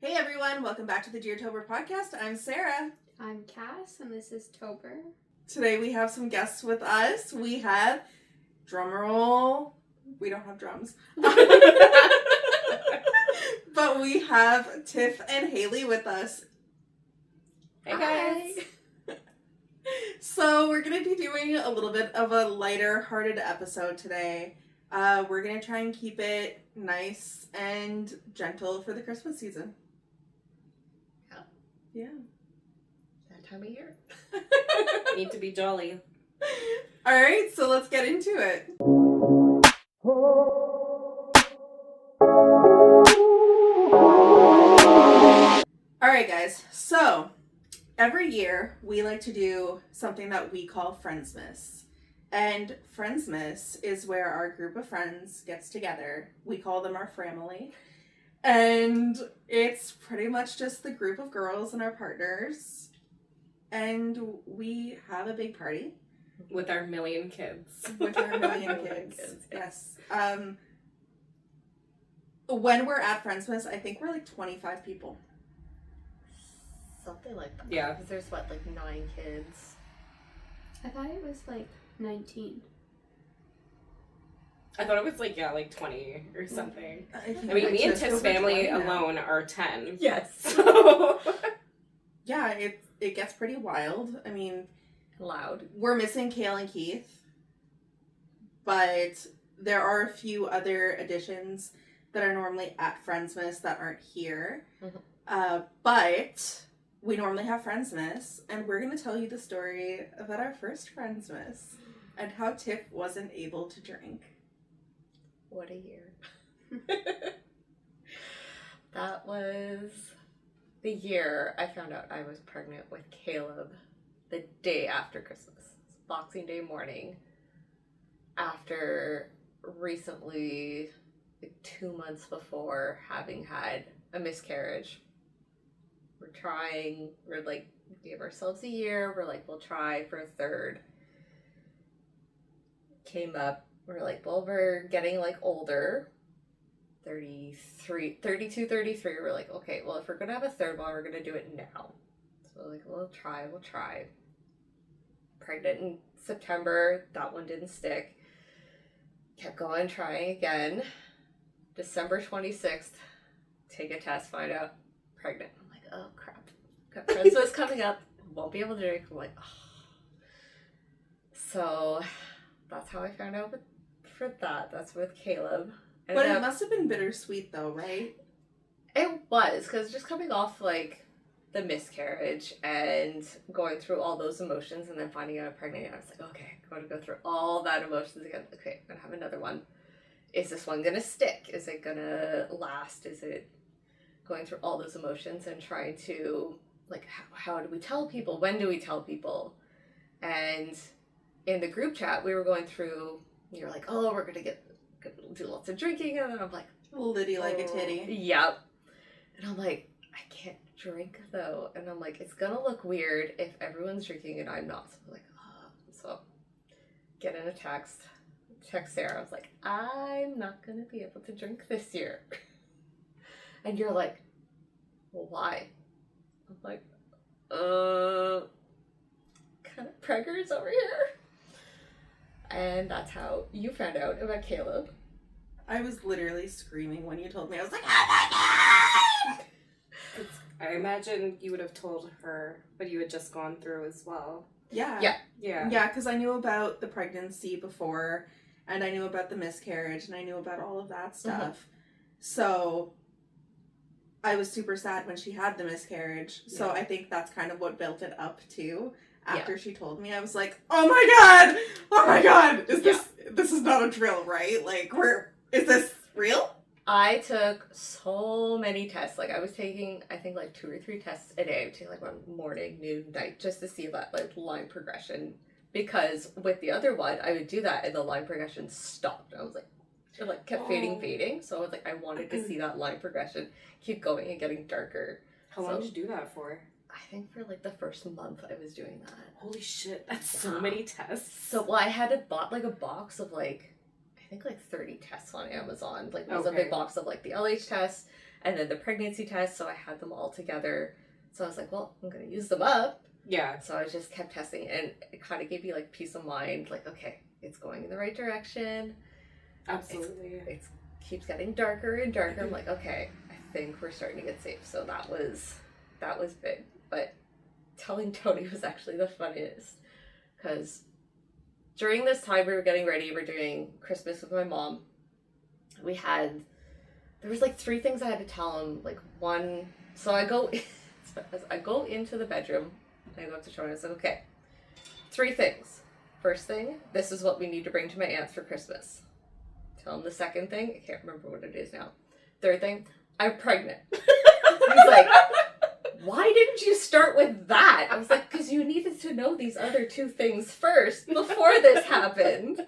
Hey everyone, welcome back to the Dear Tober podcast. I'm Sarah. I'm Cass, and this is Tober. Today we have some guests with us. We have, drumroll, we don't have drums. But we have Tiff and Hailey with us. Hey guys! So we're going to be doing a little bit of a lighter-hearted episode today. We're going to try and keep it nice and gentle for the Christmas season. Yeah. That time of year. Need to be jolly. Alright, so let's get into it. Alright guys, so every year we like to do something that we call Friendsmas. And Friendsmas is where our group of friends gets together. We call them our family. And it's pretty much just the group of girls and our partners. And we have a big party. With our million kids. With our million kids. Yes. When we're at Friendsmas, I think we're like 25 people. Something like that. Yeah. Because there's, 9 kids? I thought it was 19. I thought it was 20 or something. I mean, me and Tiff's family alone are 10. Yes. So. Yeah, it gets pretty wild. I mean, Loud. we're missing Kale and Keith, but there are a few other additions that are normally at Friendsmas that aren't here. Mm-hmm. But we normally have Friendsmas, and we're going to tell you the story about our first Friendsmas and how Tiff wasn't able to drink. What a year. That was the year I found out I was pregnant with Caleb the day after Christmas. Boxing Day morning. After recently, 2 months before, having had a miscarriage. We're gave ourselves a year. We'll try for a third. Came up. We're getting older. 32, 33. We're okay, well, if we're gonna have a third one, we're gonna do it now. So we'll try. Pregnant in September. That one didn't stick. Kept going, trying again. December 26th, take a test, find out pregnant. I'm like, oh crap. Got Friendsmas coming up. Won't be able to drink. I'm like, oh. So that's how I found out for that. That's with Caleb. But it must have been bittersweet though, right? It was, because just coming off the miscarriage and going through all those emotions and then finding out I'm pregnant, I was like, okay, I'm going to go through all that emotions again. Okay, I'm going to have another one. Is this one going to stick? Is it going to last? Is it going through all those emotions and trying to, how do we tell people? When do we tell people? And in the group chat, we were going through, you're like, oh, we're going to do lots of drinking. And then I'm like, Liddy like a titty. Yep. And I'm like, I can't drink though. And I'm like, it's gonna look weird if everyone's drinking and I'm not. So I'm like, so get in a text Sarah. I was like, I'm not gonna be able to drink this year. And you're like, well, why? I'm like, kind of preggers over here. And that's how you found out about Caleb. I was literally screaming when you told me. I was like, oh my god! I imagine you would have told her, but you had just gone through as well. Yeah. Yeah. Yeah, because I knew about the pregnancy before, and I knew about the miscarriage, and I knew about all of that stuff. Mm-hmm. So I was super sad when she had the miscarriage. Yeah. So I think that's kind of what built it up too. After she told me, I was like, oh my god, this is not a drill, right? Is this real? I took so many tests. I was taking, I think 2 or 3 tests a day. I would take one morning, noon, night, just to see that line progression. Because with the other one, I would do that and the line progression stopped. I was like, it kept fading. So I was like, I wanted to see that line progression keep going and getting darker. How long did you do that for? I think for the first month I was doing that. Holy shit, that's so many tests. So, I had bought a box of I think 30 tests on Amazon. It was a big box of the LH tests, and then the pregnancy test, so I had them all together. So I was like, well, I'm going to use them up. Yeah. So I just kept testing, and it kind of gave me like peace of mind, like, okay, it's going in the right direction. Absolutely. It keeps getting darker and darker. I'm like, okay, I think we're starting to get safe. So that was big. There telling Tony was actually the funniest, because during this time we were getting ready, we're doing Christmas with my mom. There was like 3 things I had to tell him. Like, one, so I go into the bedroom, and I go up to Tony, I was like, okay, 3 things. First thing, this is what we need to bring to my aunt's for Christmas. Tell him the second thing, I can't remember what it is now. Third thing, I'm pregnant. He's like, why didn't you start with that? I was like, because you needed to know these other 2 things first before this happened.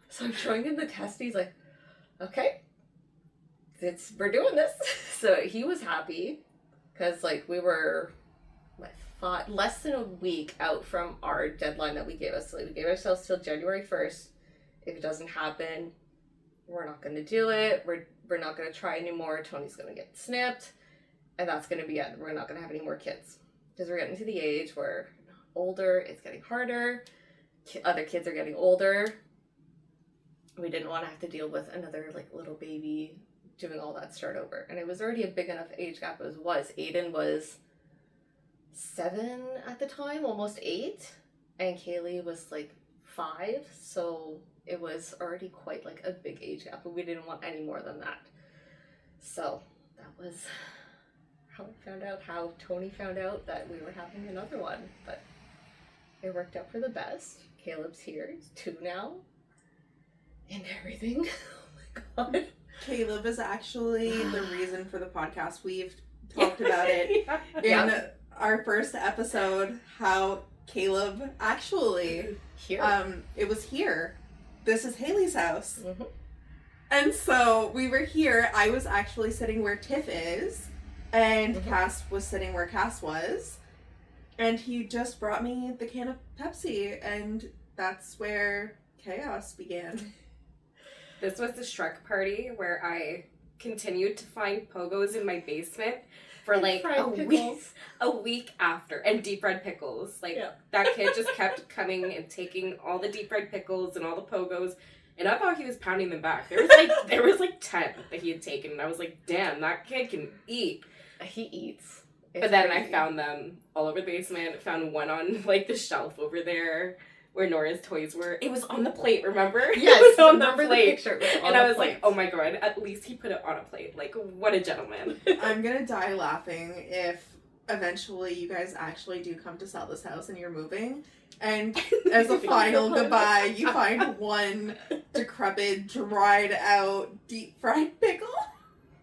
So I'm showing him the test. He's like, okay, we're doing this. So he was happy, because like we were less than a week out from our deadline that we gave us. So we gave ourselves till January 1st. If it doesn't happen, we're not going to do it. We're not going to try anymore. Tony's going to get snipped. And that's going to be it. We're not going to have any more kids. Because we're getting to the age where older, it's getting harder. Other kids are getting older. We didn't want to have to deal with another like little baby doing all that start over. And it was already a big enough age gap as was. Aiden was 7 at the time, almost 8. And Kaylee was like 5. So it was already quite like a big age gap. But we didn't want any more than that. So that was how Tony found out that we were having another one. But it worked out for the best. Caleb's here. He's 2 now. And everything. Oh my god. Caleb is actually the reason for the podcast. We've talked about it in our first episode, how Caleb actually Here. it was here. This is Hailey's house. Mm-hmm. And so we were here. I was actually sitting where Tiff is, and Cass was sitting where Cass was. And he just brought me the can of Pepsi, and that's where chaos began. This was the Shrek party where I continued to find pogos in my basement for like a week after, and deep fried pickles. Like that kid just kept coming and taking all the deep fried pickles and all the pogos, and I thought he was pounding them back. There was like 10 that he had taken, and I was like, damn, that kid can eat. He eats. But then crazy. I found them all over the basement. Found one on like the shelf over there where Nora's toys were. It was on the plate, remember? Yes, it was on the plate. The picture. And I was like, oh my god, at least he put it on a plate. Like, what a gentleman. I'm gonna die laughing if eventually you guys actually do come to sell this house and you're moving. And as a final goodbye, you find one decrepit, dried out, deep fried pickle.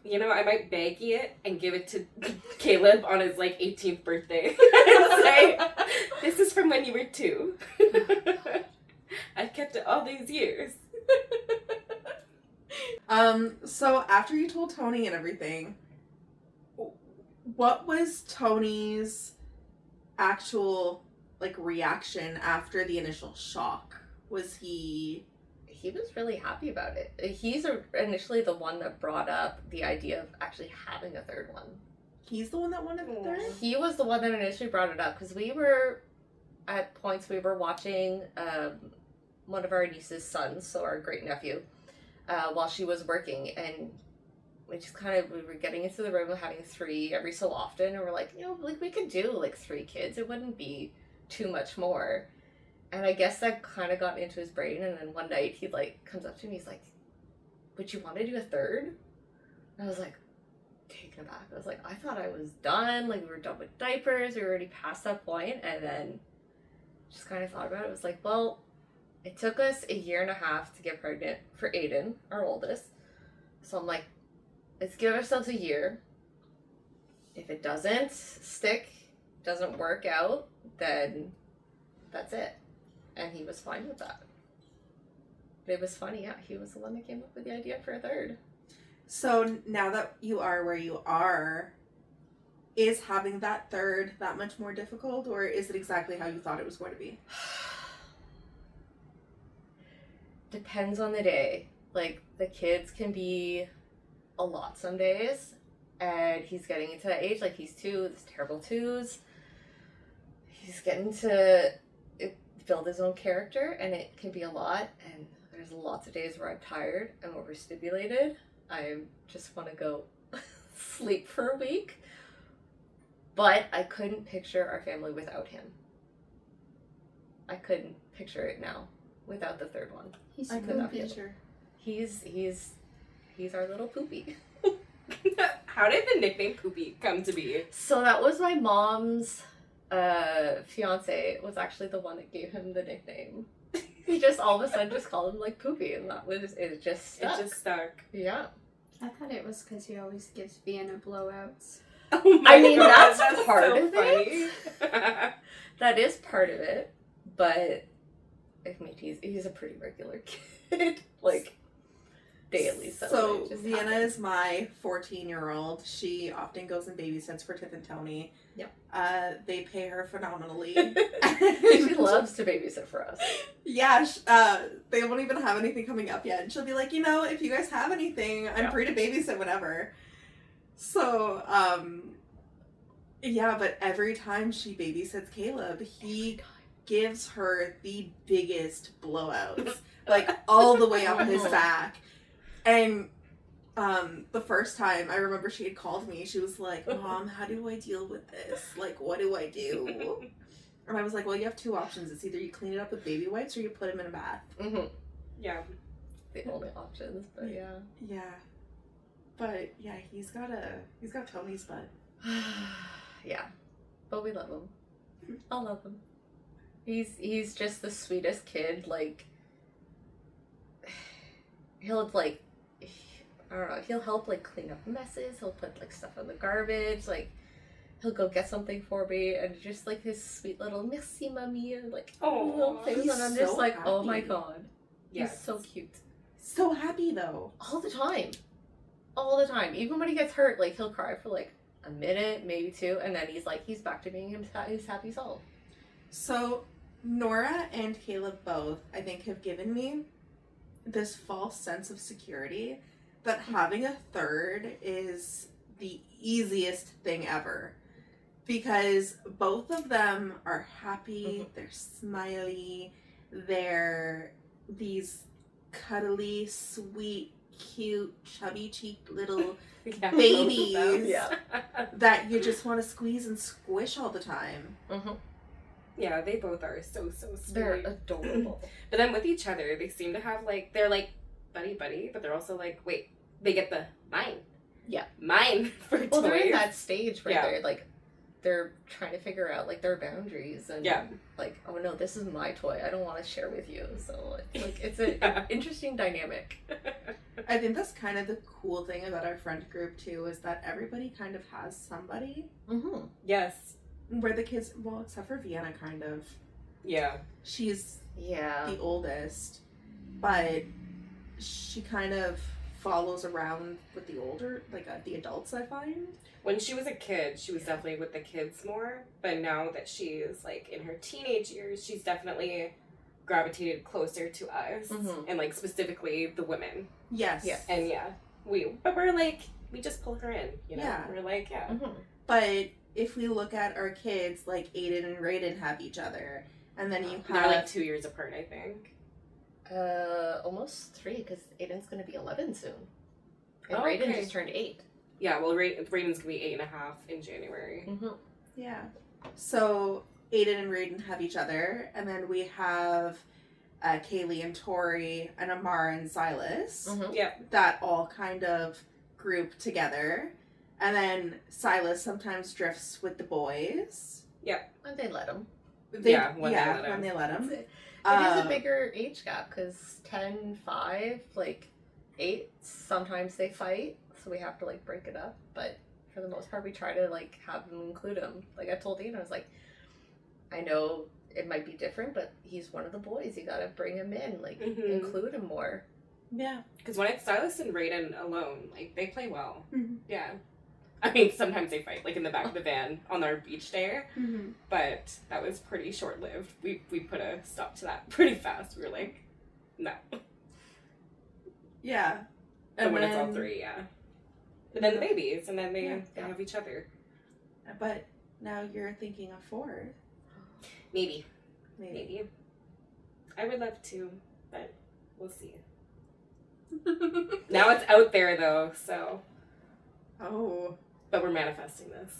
You know, I might baggie it and give it to Caleb on his, like, 18th birthday. And say, this is from when you were 2. I've kept it all these years. So after you told Tony and everything, what was Tony's actual, like, reaction after the initial shock? Was he was really happy about it. He's initially the one that brought up the idea of actually having a third one. He's the one that wanted the third? He was the one that initially brought it up, because we were watching one of our niece's sons, so our great nephew, while she was working, and we were getting into the rhythm of having 3 every so often, and we're like, like we could do like 3 kids. It wouldn't be too much more. And I guess that kind of got into his brain, and then one night he, like, comes up to me, he's like, would you want to do a third? And I was like, taken aback. I was like, I thought I was done, like, we were done with diapers, we were already past that point, and then just kind of thought about it. It was like, well, it took us 1.5 years to get pregnant for Aiden, our oldest, so I'm like, let's give ourselves a year. If it doesn't stick, doesn't work out, then that's it. And he was fine with that. But it was funny, yeah. He was the one that came up with the idea for a third. So now that you are where you are, is having that third that much more difficult, or is it exactly how you thought it was going to be? Depends on the day. Like, the kids can be a lot some days. And he's getting into that age, like he's 2, this terrible 2s. He's getting to build his own character, and it can be a lot, and there's lots of days where I'm tired and overstimulated. I just want to go sleep for a week. But I couldn't picture our family without him. I couldn't picture it now without the third one. He's I so couldn't poopy. picture. He's our little poopy. How did the nickname Poopy come to be? So that was my mom's fiance was actually the one that gave him the nickname. He just all of a sudden just called him like Poopy, and that was it. Just stuck. It just stuck. Yeah. I thought it was because he always gives Vienna blowouts. Oh my I mean, God, that's part so of it. That is part of it, but I mean, he's a pretty regular kid. Like daily. So Vienna is my 14-year-old. She often goes and babysits for Tiff and Tony. Yep. They pay her phenomenally. She loves to babysit for us. Yeah, they won't even have anything coming up yet. And she'll be like, if you guys have anything, I'm free to babysit whenever. So, yeah, but every time she babysits Caleb, he gives her the biggest blowouts. Like, all the way up his back. And the first time, I remember she had called me. She was like, Mom, how do I deal with this? Like, what do I do? And I was like, well, you have 2 options. It's either you clean it up with baby wipes or you put him in a bath. Mm-hmm. Yeah. The only options, but yeah. Yeah. But, yeah, he's got Tony's butt. Yeah. But we love him. I love him. He's just the sweetest kid. Like, he'll, like, I don't know, he'll help, like, clean up messes. He'll put, like, stuff in the garbage. Like, he'll go get something for me. And just, like, his sweet little merci, mommy. And, like, little things. He's And I'm so just like, oh my happy. God. Yes. He's so cute. So happy, though. All the time. All the time. Even when he gets hurt, like, he'll cry for, like, a minute, maybe 2. And then he's back to being his happy self. So, Nora and Caleb both, I think, have given me this false sense of security that having a third is the easiest thing ever. Because both of them are happy, they're smiley, they're these cuddly, sweet, cute, chubby-cheeked little babies that you just want to squeeze and squish all the time. Mm-hmm. Yeah, they both are so sweet. They're adorable. But then with each other, they seem to have, like, they're, like, buddy-buddy, but they're also, like, wait, they get the mine. Yeah. Mine for toys. Well, they're in that stage where they're, like, they're trying to figure out, like, their boundaries. And, like, oh, no, this is my toy. I don't want to share with you. So, like, it's an interesting dynamic. I think that's kind of the cool thing about our friend group, too, is that everybody kind of has somebody. Mm-hmm. Yes. Where the kids, well, except for Vienna, kind of. Yeah. She's Yeah. the oldest, but she kind of follows around with the older, like, the adults, I find. When she was a kid, she was definitely with the kids more, but now that she is, like, in her teenage years, she's definitely gravitated closer to us, and, like, specifically the women. Yes. Yeah. And, but we're, like, we just pull her in, you know? Yeah. We're like, But if we look at our kids, like, Aiden and Raiden have each other, and then you they're, have... like, 2 years apart, I think. Almost 3, because Aiden's going to be 11 soon. And Oh, Raiden okay. just turned 8. Yeah, well, Raiden's going to be 8.5 in January. Mm-hmm. Yeah. So, Aiden and Raiden have each other, and then we have Kaylee and Tori, and Amara and Silas. Mm-hmm. Yeah. That all kind of group together. And then Silas sometimes drifts with the boys. And they let him. When they let him. It is a bigger age gap, because 10, 5, like, 8, sometimes they fight, so we have to, like, break it up, but for the most part, we try to, like, have them include him. Like, I told Ian, I was like, I know it might be different, but he's one of the boys, you gotta bring him in, like, include him more. Yeah. Because when it's Silas and Raiden alone, like, they play well. Mm-hmm. Yeah. I mean, sometimes they fight, like, in the back of the van on our beach day, but that was pretty short-lived. We put a stop to that pretty fast. We were like, no. Yeah. And when it's all 3, And then the babies, and then they Yeah. have each other. But now you're thinking of 4th. Maybe. Maybe. I would love to, but we'll see. Now it's out there though, so. Oh. But we're manifesting this.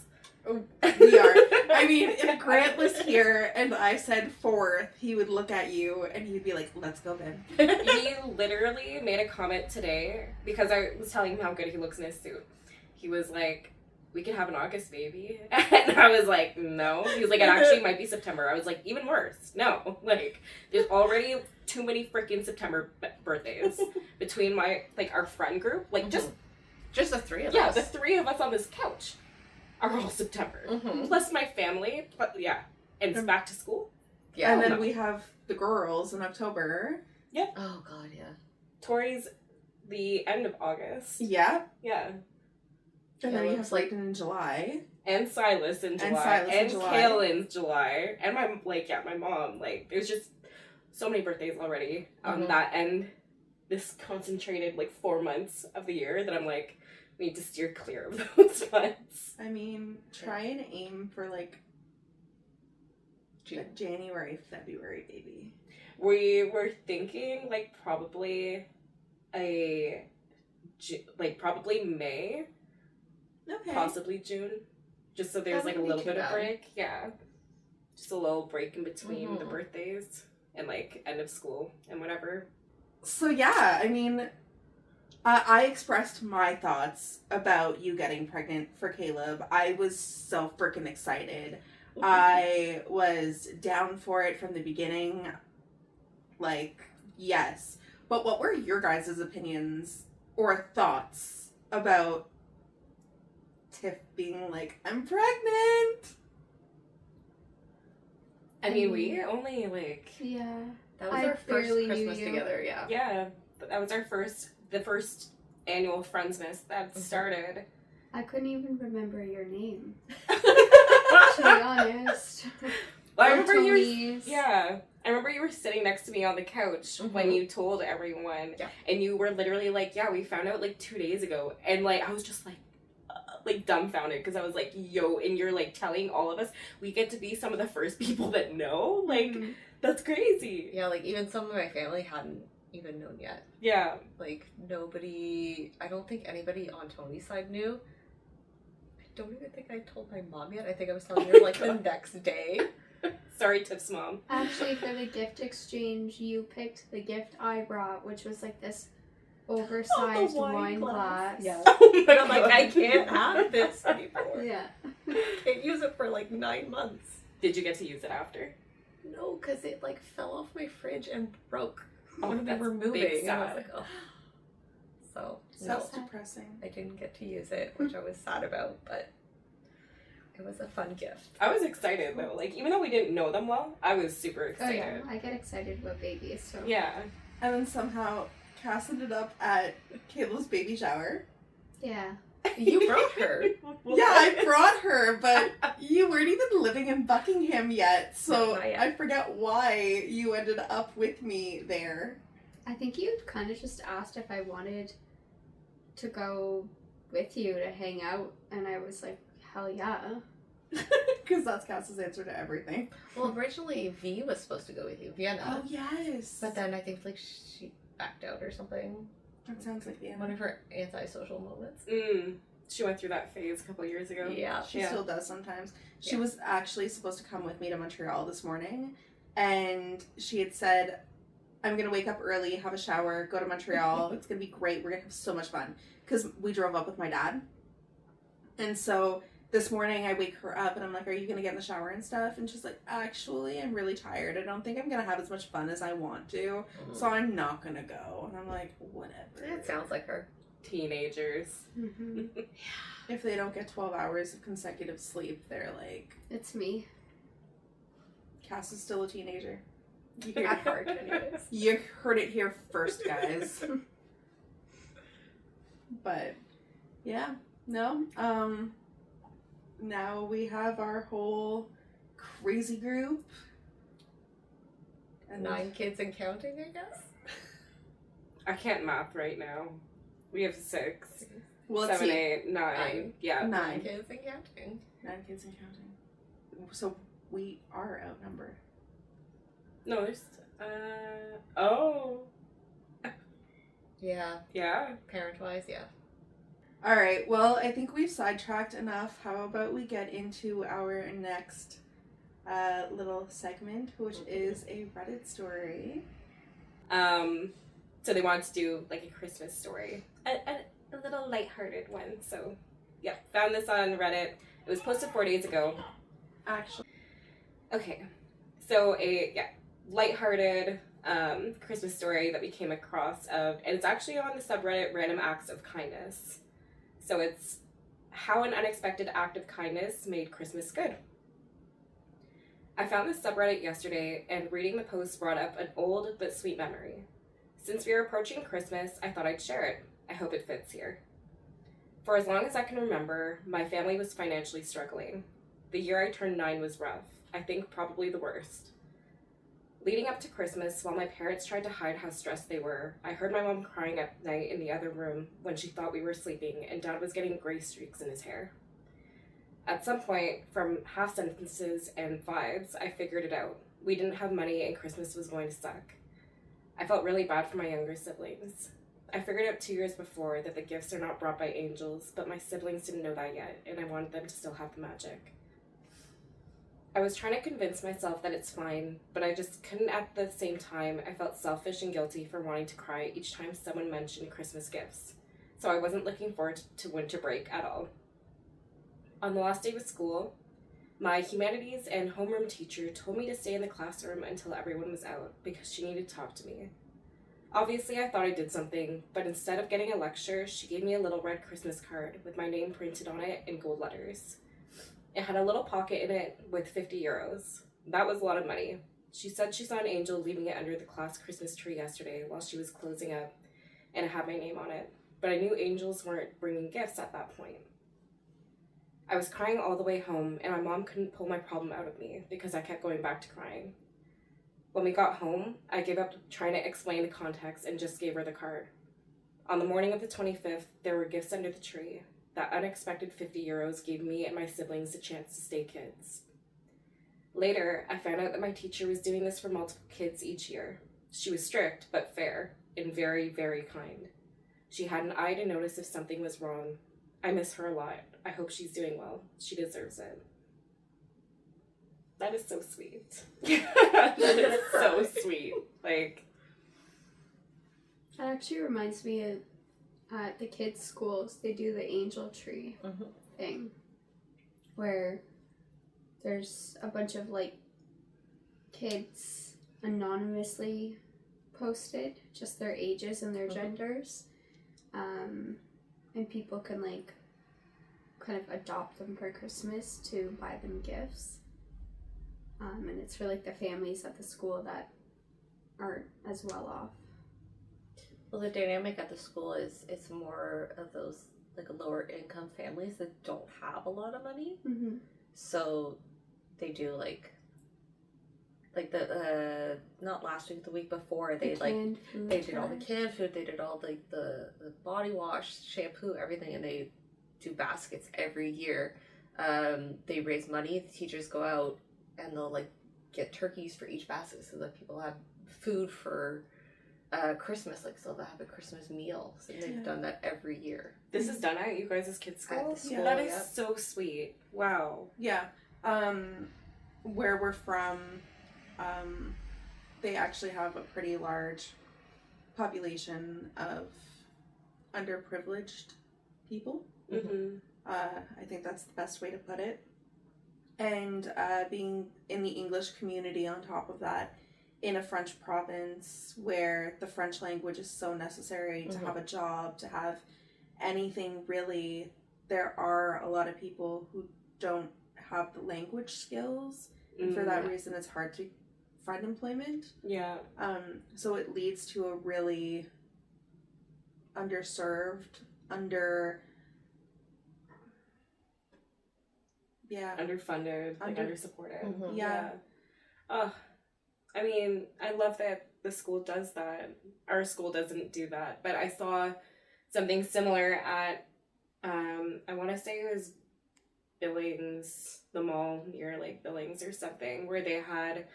We are. I mean, if Grant was here and I said 4th, he would look at you and he'd be like, let's go, babe. He literally made a comment today because I was telling him how good he looks in his suit. He was like, we could have an August baby. And I was like, no. He was like, it actually might be September. I was like, even worse. No. Like, there's already too many freaking September birthdays between our friend group. Like, just the 3 of us. Yeah, the 3 of us on this couch are all September. Plus my family. And it's back to school. Yeah. And then we have the girls in October. Yep. Oh, God, yeah. Tori's the end of August. Yeah. Yeah. And then you have Layton in July. And Silas in July. And Kaylin's July. And my mom. Like, there's just so many birthdays already on that end. This concentrated, 4 months of the year that I'm like, we need to steer clear of those months. I mean, try and aim for, January, February, baby. We were thinking, probably probably May. Okay. Possibly June. Just so there's, a little bit of break. Yeah. Just a little break in between the birthdays and, end of school and whatever. So, yeah, I mean, I expressed my thoughts about you getting pregnant for Caleb. I was so freaking excited. I was down for it from the beginning. Yes. But what were your guys' opinions or thoughts about Tiff being like, I'm pregnant? I mean, we only, Yeah. That was our first Christmas together, yeah. Yeah. That was the first annual Friendsmas that started. I couldn't even remember your name, to be honest. Well, I remember I remember you were sitting next to me on the couch when you told everyone, and you were literally like, yeah, we found out 2 days ago, and I was just dumbfounded because I was like, yo, and you're telling all of us we get to be some of the first people that know, that's crazy. Yeah, even some of my family hadn't even known yet. Yeah. Nobody, I don't think anybody on Tony's side knew. I don't even think I told my mom yet. I think I was telling her the next day. Sorry, Tiff's mom. Actually, for the gift exchange, you picked the gift I brought, which was this oversized wine glass. Yeah. Oh my I'm God. I can't have this anymore. Yeah. Can't use it for 9 months. Did you get to use it after? No, because it fell off my fridge and broke when we that's were moving. big And I was sad. like, oh. So, That's no, depressing. I didn't get to use it, which I was sad about, but it was a fun gift. I was excited though. Even though we didn't know them well, I was super Oh excited. yeah, I get excited about babies, so. Yeah. And then somehow Cass ended up at Caleb's baby shower. Yeah. You brought her. Yeah, I brought her, but you weren't even living in Buckingham yet, so Not yet. I forget why you ended up with me there. I think you kind of just asked if I wanted to go with you to hang out, and I was like, hell yeah. Because that's Cass's answer to everything. Well, originally V was supposed to go with you, Vienna. Oh, yes. But then I think she backed out or something. That sounds like the end. One of her antisocial moments. She went through that phase a couple years ago. Yeah. She still does sometimes. She Yeah. was actually supposed to come with me to Montreal this morning, and she had said, I'm going to wake up early, have a shower, go to Montreal. It's going to be great. We're going to have so much fun. Because we drove up with my dad. And so this morning I wake her up and I'm like, are you going to get in the shower and stuff? And she's like, actually, I'm really tired. I don't think I'm going to have as much fun as I want to. So I'm not going to go. And I'm like, whatever. It sounds like her. Teenagers. Mm-hmm. If they don't get 12 hours of consecutive sleep, they're like, It's me. Cass is still a teenager. At heart, anyways. You heard it here first, guys. But yeah, no. Now we have our whole crazy group. And 9 kids and counting, I guess. I can't math right now. We have 6. Well, let's 7, see. 8, 9. Yeah. 9. Kids and counting. 9 kids and counting. So we are outnumbered. No, there's. Oh. Yeah. Yeah. Parent-wise, yeah. All right. Well, I think we've sidetracked enough. How about we get into our next little segment, which is a Reddit story. So they wanted to do like a Christmas story, a little lighthearted one. So, yeah, found this on Reddit. It was posted 4 days ago. Actually, Okay, so a lighthearted Christmas story that we came across and it's actually on the subreddit Random Acts of Kindness. So it's how an unexpected act of kindness made Christmas good. I found this subreddit yesterday, and reading the post brought up an old but sweet memory. Since we are approaching Christmas, I thought I'd share it. I hope it fits here. For as long as I can remember, my family was financially struggling. The year I turned 9 was rough. I think probably the worst. Leading up to Christmas, while my parents tried to hide how stressed they were, I heard my mom crying at night in the other room when she thought we were sleeping, and Dad was getting gray streaks in his hair. At some point, from half sentences and vibes, I figured it out. We didn't have money and Christmas was going to suck. I felt really bad for my younger siblings. I figured out 2 years before that the gifts are not brought by angels, but my siblings didn't know that yet, and I wanted them to still have the magic. I was trying to convince myself that it's fine, but I just couldn't at the same time. I felt selfish and guilty for wanting to cry each time someone mentioned Christmas gifts, so I wasn't looking forward to winter break at all. On the last day of school, my humanities and homeroom teacher told me to stay in the classroom until everyone was out because she needed to talk to me. Obviously, I thought I did something, but instead of getting a lecture, she gave me a little red Christmas card with my name printed on it in gold letters. It had a little pocket in it with 50 euros. That was a lot of money. She said she saw an angel leaving it under the class Christmas tree yesterday while she was closing up, and it had my name on it, but I knew angels weren't bringing gifts at that point. I was crying all the way home, and my mom couldn't pull my problem out of me because I kept going back to crying. When we got home, I gave up trying to explain the context and just gave her the card. On the morning of the 25th, there were gifts under the tree. That unexpected 50 euros gave me and my siblings a chance to stay kids. Later, I found out that my teacher was doing this for multiple kids each year. She was strict, but fair, and very, very kind. She had an eye to notice if something was wrong. I miss her a lot. I hope she's doing well. She deserves it. That is so sweet. That is so sweet. Like, That actually reminds me of at the kids' schools, they do the angel tree thing where there's a bunch of like kids anonymously posted, just their ages and their genders, and people can like kind of adopt them for Christmas to buy them gifts, and it's for like the families at the school that aren't as well off. Well, the dynamic at the school is it's more of those like lower income families that don't have a lot of money. Mm-hmm. So they do like the not last week, the week before, they did all the canned food, they did all like the body wash, shampoo, everything, and they do baskets every year. They raise money, the teachers go out and they'll like get turkeys for each basket so that people have food for Christmas, like so they'll have a Christmas meal. So they've done that every year. this is done at you guys' kids' school? At the school, That is so sweet. Wow. yeah. Where we're from, they actually have a pretty large population of underprivileged people. Mm-hmm. I think that's the best way to put it. And being in the English community on top of that, in a French province where the French language is so necessary to have a job, to have anything really, there are a lot of people who don't have the language skills. And for that reason, it's hard to find employment. Yeah. So it leads to a really underserved, Underfunded, like undersupported. Mm-hmm. Yeah. Oh, I mean, I love that the school does that. Our school doesn't do that, but I saw something similar at I want to say it was Billings, the mall near like Billings or something, where they had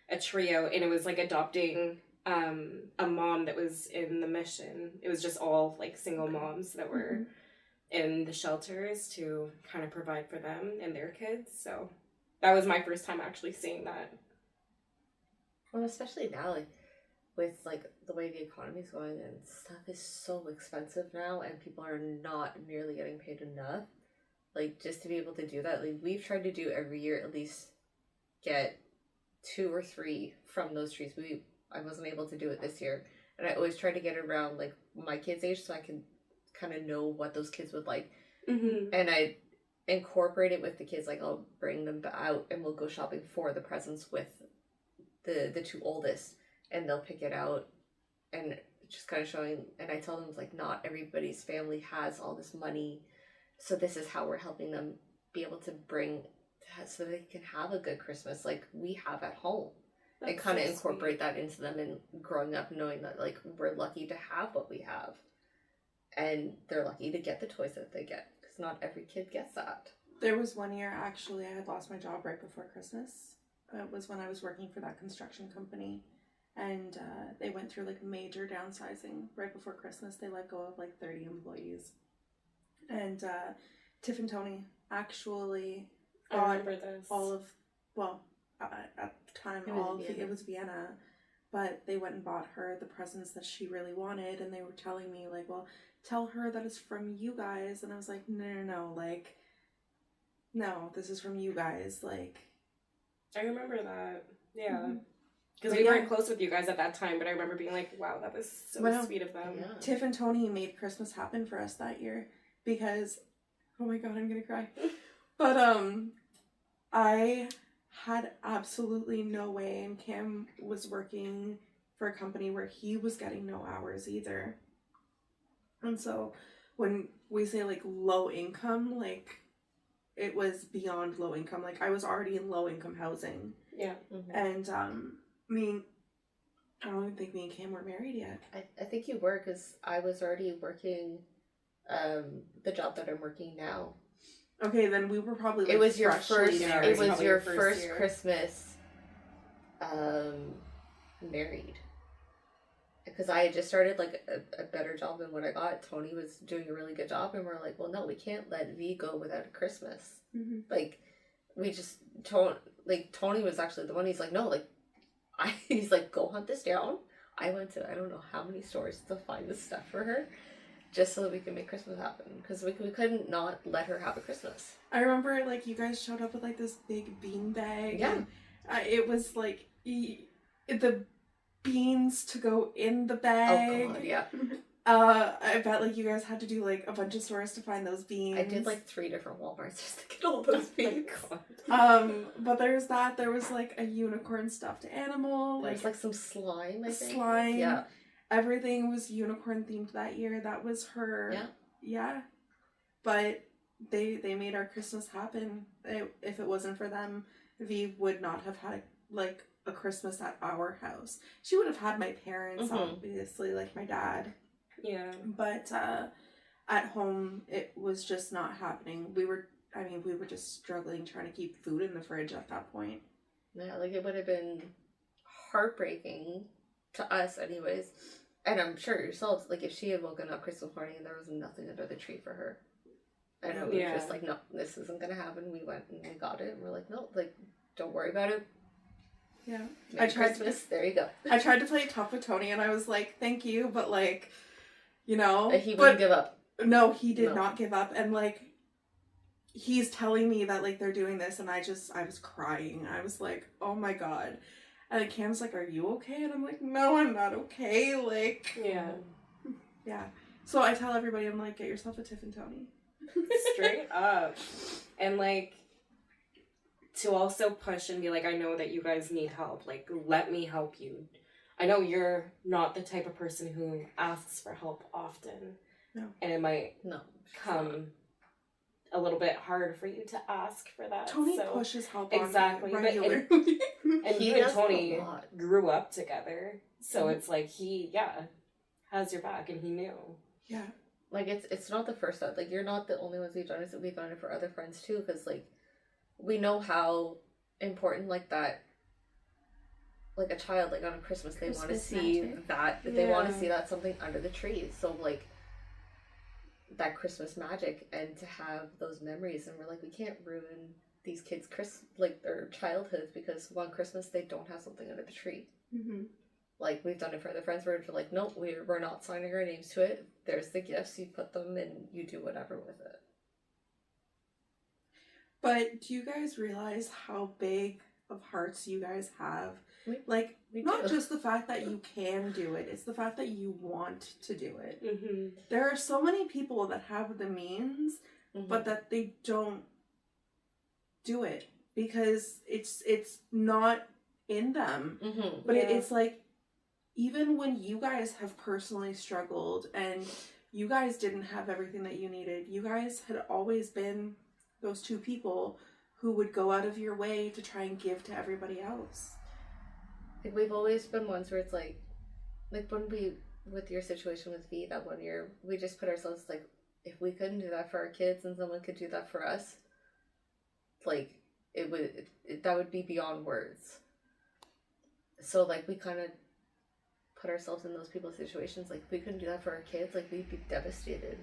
a trio, and it was like adopting a mom that was in the mission. It was just all like single moms that were in the shelters to kind of provide for them and their kids. So that was my first time actually seeing that. Well, especially now, like with like the way the economy's going and stuff is so expensive now, and people are not nearly getting paid enough. Like, just to be able to do that, like we've tried to do every year, at least get 2 or 3 from those trees. I wasn't able to do it this year, and I always try to get around like my kids' age so I can kind of know what those kids would like, and I incorporate it with the kids. Like, I'll bring them out and we'll go shopping for the presents with the 2 oldest, and they'll pick it out, and just kind of showing. And I tell them, like, not everybody's family has all this money, so this is how we're helping them be able to bring so they can have a good Christmas like we have at home. And kind of incorporate that into them, and growing up knowing that like we're lucky to have what we have, and they're lucky to get the toys that they get, because not every kid gets that. There was one year, actually, I had lost my job right before Christmas. It was when I was working for that construction company, and they went through like major downsizing right before Christmas. They let go of like 30 employees, and Tiff and Tony actually bought all of, well, at the time it was Vienna, but they went and bought her the presents that she really wanted, and they were telling me like, well, tell her that it's from you guys. And I was like, no, like, no, this is from you guys. Like, I remember that, yeah, because we weren't close with you guys at that time, but I remember being like, wow, that was so sweet of them. Tiff and Tony made Christmas happen for us that year, because, oh my god, I'm gonna cry. But I had absolutely no way, and Cam was working for a company where he was getting no hours either. And so when we say like low income, like it was beyond low income. Like, I was already in low income housing. Yeah. And I mean, I don't even think me and Cam were married yet. I think you were, because I was already working the job that I'm working now. Okay, then we were probably like, it was your first. married. It was your first year. Christmas, married. Because I had just started like a better job than what I got. Tony was doing a really good job, and we're like, well, no, we can't let V go without a Christmas. Like, we just Tony was actually the one. He's like, no, like, he's like, go hunt this down. I went to I don't know how many stores to find this stuff for her, just so that we could make Christmas happen, because we couldn't not let her have a Christmas. I remember, like, you guys showed up with, like, this big bean bag. Yeah. And, it was, like, the beans to go in the bag. Oh, God, yeah. I bet, like, you guys had to do, like, a bunch of stores to find those beans. I did, like, 3 different Walmarts just to get all those beans. But there's that. There was, like, a unicorn stuffed animal. There's, like, some slime, I think. Slime. Yeah. Everything was unicorn themed that year. That was her. Yeah. Yeah. But they made our Christmas happen. If it wasn't for them, V would not have had like a Christmas at our house. She would have had my parents, obviously, like my dad. Yeah. But at home, it was just not happening. We were just struggling trying to keep food in the fridge at that point. Yeah, like, it would have been heartbreaking to us anyways. And I'm sure yourselves, like, if she had woken up Christmas morning and there was nothing under the tree for her. And it was just like, no, this isn't going to happen. We went and we got it. And we're like, no, like, don't worry about it. Yeah. There you go. I tried to play it tough with Tony, and I was like, thank you, but, like, you know. He wouldn't give up. No, he did not give up. And, like, he's telling me that, like, they're doing this, and I was crying. I was like, oh my god. And Cam's like, are you okay? And I'm like, no, I'm not okay. Like, yeah. So I tell everybody, I'm like, get yourself a Tiff and Tony. Straight up. And, like, to also push and be like, I know that you guys need help. Like, let me help you. I know you're not the type of person who asks for help often. No. And it might come a little bit hard for you to ask for that. Tony pushes help exactly, on me regularly. And he and Tony grew up together, so it's like he has your back, and he knew. Yeah. Like, it's not the first time. Like, you're not the only ones we've done it. We've done it for other friends, too. Because, like, we know how important, like, that... Like, a child, like, on a Christmas, they want to see magic. that. They want to see that something under the tree. So, like, that Christmas magic. And to have those memories. And we're like, we can't ruin these kids' their childhoods. Because one Christmas, they don't have something under the tree. Mm-hmm. Like, we've done it for other friends where we're like, nope, we're not signing our names to it. There's the gifts, you put them and you do whatever with it. But do you guys realize how big of hearts you guys have? We not just the fact that you can do it, it's the fact that you want to do it. Mm-hmm. There are so many people that have the means, but that they don't do it because it's not in them. But it's like, even when you guys have personally struggled and you guys didn't have everything that you needed, you guys had always been those two people who would go out of your way to try and give to everybody else. Like, we've always been ones where it's like when we, with your situation with V that 1 year, we just put ourselves like, if we couldn't do that for our kids and someone could do that for us, like, that would be beyond words. So, like, we kind of put ourselves in those people's situations. Like, if we couldn't do that for our kids, like, we'd be devastated.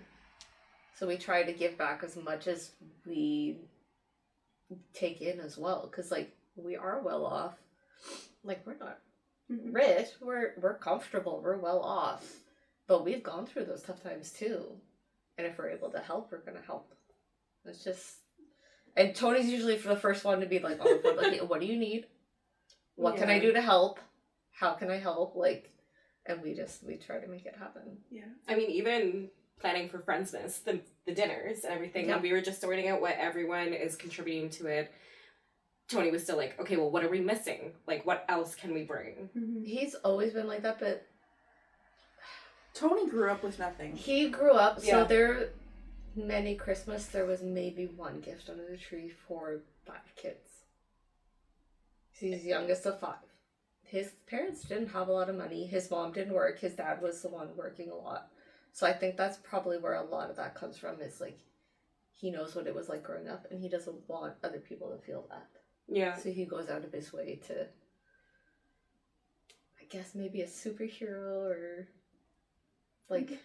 So we try to give back as much as we take in as well. Because, like, we are well off. Like, we're not rich. We're comfortable. We're well off. But we've gone through those tough times, too. And if we're able to help, we're going to help. It's just... And Tony's usually for the first one to be like, oh, like, what do you need? What can I do to help? How can I help? Like... And we try to make it happen. Yeah. I mean, even planning for Friendsmas, the dinners and everything, when we were just sorting out what everyone is contributing to it, Tony was still like, okay, well, what are we missing? Like, what else can we bring? He's always been like that, but... Tony grew up with nothing. He grew up, so there... Many Christmas, there was maybe one gift under the tree for 5 kids. He's the youngest of 5. His parents didn't have a lot of money. His mom didn't work. His dad was the one working a lot. So I think that's probably where a lot of that comes from, is like, he knows what it was like growing up and he doesn't want other people to feel that. Yeah. So he goes out of his way to, I guess, maybe a superhero or like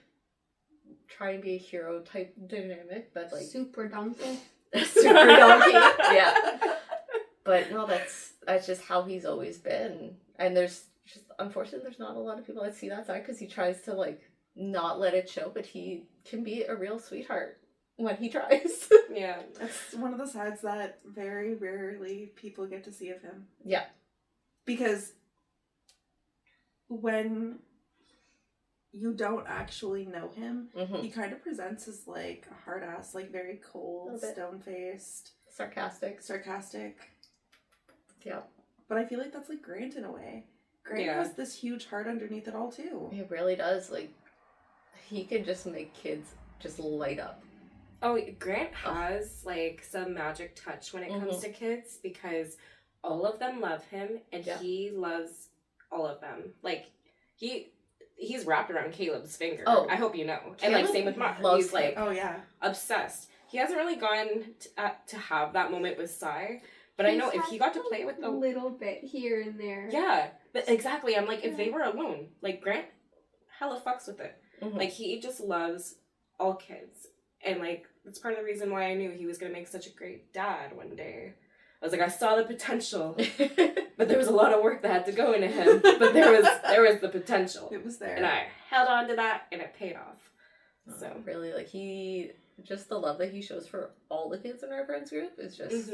try and be a hero type dynamic, but like super donkey. Super donkey. Yeah. But no, that's just how he's always been. And there's just, unfortunately, there's not a lot of people that see that side because he tries to, like, not let it show, but he can be a real sweetheart when he tries. Yeah. That's one of the sides that very rarely people get to see of him. Yeah. Because when you don't actually know him, he kind of presents as, like, a hard ass, like, very cold, stone-faced. Sarcastic. Yeah. But I feel like that's, like, Grant in a way. Grant has this huge heart underneath it all, too. He really does. Like, he can just make kids just light up. Oh, Grant has, like, some magic touch when it comes to kids because all of them love him and he loves all of them. Like, he's wrapped around Caleb's finger. Oh. I hope you know. Caleb, and, like, same with Mark. He's, like, obsessed. He hasn't really gone to have that moment with Sai. But I know if he got to play with a little bit here and there. Yeah, but exactly. I'm like, if they were alone, like, Grant hella fucks with it. Like, he just loves all kids. And, like, that's part of the reason why I knew he was going to make such a great dad one day. I was like, I saw the potential. But there was a lot of work that had to go into him. But there was the potential. It was there. And I held on to that, and it paid off. So really, like, just the love that he shows for all the kids in our friends group is just...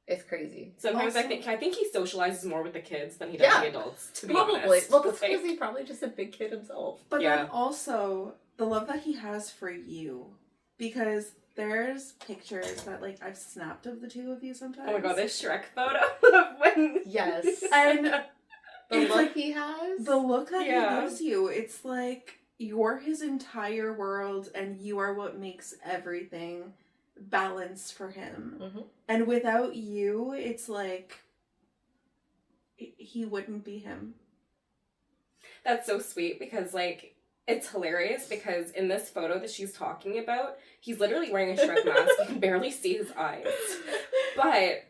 It's crazy. Sometimes also, I think he socializes more with the kids than he does the adults, to be honest. Well, that's because he's probably just a big kid himself. But then also, the love that he has for you. Because there's pictures that, like, I've snapped of the two of you sometimes. Oh my god, this Shrek photo of when... Yes. And the look like, he has. The look that he gives you. It's like, you're his entire world, and you are what makes everything balanced for him. And without you, it's like, he wouldn't be him. That's so sweet, because, like, it's hilarious because in this photo that she's talking about, he's literally wearing a Shrek mask. You can barely see his eyes. But,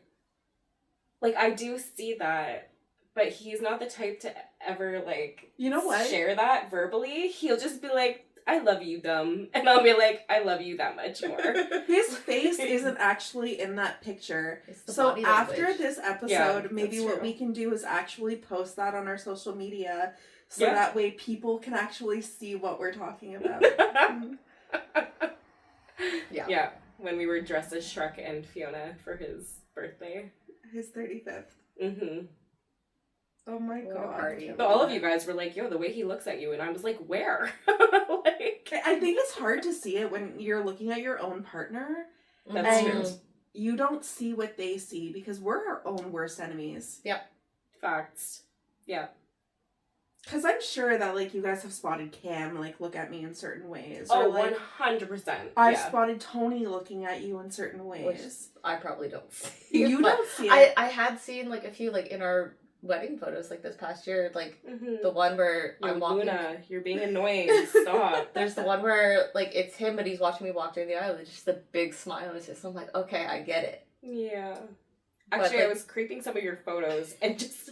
like, I do see that. But he's not the type to ever, like, you know what? share that verbally. He'll just be like, I love you, dumb. And I'll be like, I love you that much more. His face isn't actually in that picture. So after this episode, maybe what we can do is actually post that on our social media so that way people can actually see what we're talking about. Yeah, when we were dressed as Shrek and Fiona for his birthday. His 35th. Mm-hmm. Oh my god. Party. But all of you guys were like, yo, the way he looks at you. And I was like, where? Like, I think it's hard to see it when you're looking at your own partner. That's and true. You don't see what they see because we're our own worst enemies. Yep. Facts. Yeah. Because I'm sure that, like, you guys have spotted Cam, like, look at me in certain ways. Oh, or, like, 100%. I've spotted Tony looking at you in certain ways. Which I probably don't see. You don't see it. I had seen, like, a few, like, in our wedding photos, like, this past year, like, Mm-hmm. the one where Yo, I'm walking... Luna, you're being annoying. Stop. There's the one where, like, it's him, but he's watching me walk down the aisle. It's just a big smile. It's just, I'm like, okay, I get it. Yeah. But, Actually, like, I was creeping some of your photos and just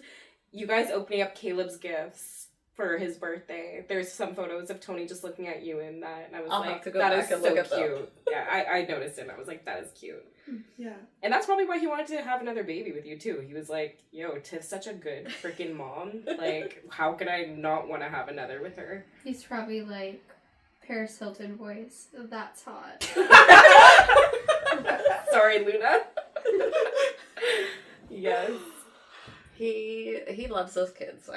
you guys opening up Caleb's gifts for his birthday. There's some photos of Tony just looking at you in that, and I was I'll like, have to go that back is and so look at them. cute. Yeah, I noticed it and I was like, that is cute. Yeah. And that's probably why he wanted to have another baby with you too. He was like, yo, Tiff's such a good freaking mom. Like, how could I not want to have another with her? He's probably like Paris Hilton voice. That's hot. Sorry, Luna. Yes. He loves those kids.